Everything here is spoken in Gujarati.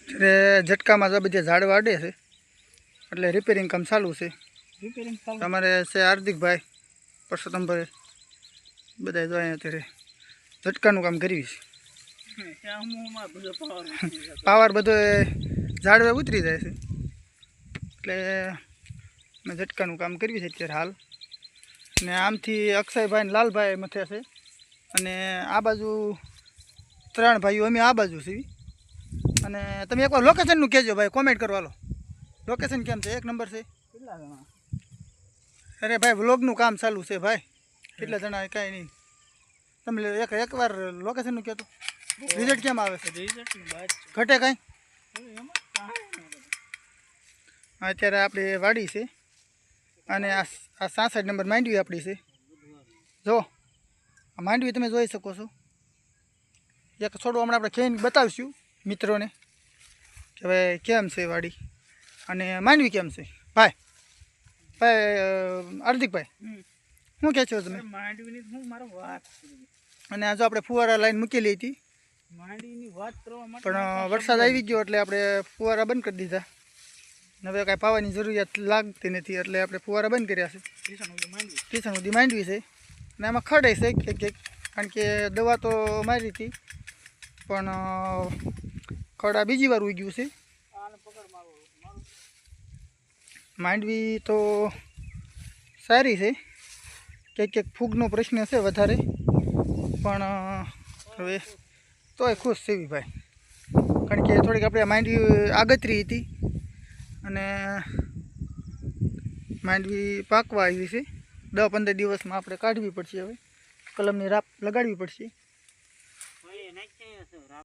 ત્યારે ઝટકામાં તો બધી ઝાડવા અડે છે એટલે રિપેરિંગ કામ ચાલુ છે. તમારે છે હાર્દિકભાઈ, પરસોત્તમભાઈ બધા જો અહીંયા અત્યારે ઝટકાનું કામ કરવી છે. પાવર બધો ઝાડવે ઉતરી જાય છે એટલે મેં ઝટકાનું કામ કરવી છે અત્યારે હાલ. ને આમથી અક્ષયભાઈ ને લાલભાઈ મથે છે અને આ બાજુ 3 ભાઈઓ અમે આ બાજુ છીએ. અને તમે એકવાર લોકેશનનું કહેજો ભાઈ, કોમેન્ટ કરવા લો. લોકેશન કેમ છે? 1 નંબર છે. અરે ભાઈ વ્લોગનું કામ ચાલુ છે ભાઈ, કેટલા જણા કાંઈ નહીં. તમે એકવાર લોકેશનનું કહેતો રિઝલ્ટ કેમ આવે છે? ઘટે કાંઈ? અત્યારે આપણી વાડી છે અને આ 66 નંબર માંડવી આપણી છે. જો આ માંડવી તમે જોઈ શકો છો. એક છોડો હમણાં આપણે ખેઈને બતાવીશું મિત્રોને કે ભાઈ કેમ છે વાડી અને માંડવી કેમ છે. ભાઈ હાર્દિકભાઈ શું કહે છો તમે? માંડવીની હું મારો વાત અને આ જો આપણે ફુવારા લાઈન મૂકેલી હતી માંડવીની વાત કરવા માટે, પણ વરસાદ આવી ગયો એટલે આપણે ફુવારા બંધ કરી દીધા. હવે કાંઈ પાવાની જરૂરિયાત લાગતી નથી એટલે આપણે ફુવારા બંધ કર્યા છે. ટીસણ સુધી માંડવી છે અને એમાં ખડે છે કે કારણ કે દવા તો મારી હતી પણ ખડા બીજી વાર ઉગ્યું છે. માંડવી તો સારી છે, ક્યાંક ફૂગનો પ્રશ્ન છે વધારે, પણ હવે તોય ખુશ છે ભાઈ, કારણ કે થોડીક આપણે માંડવી આગતરી હતી અને માંડવી પાકવા આવી છે. 10-15 દિવસમાં આપણે કાઢવી પડશે. હવે કલમની રાપ લગાડવી પડશે.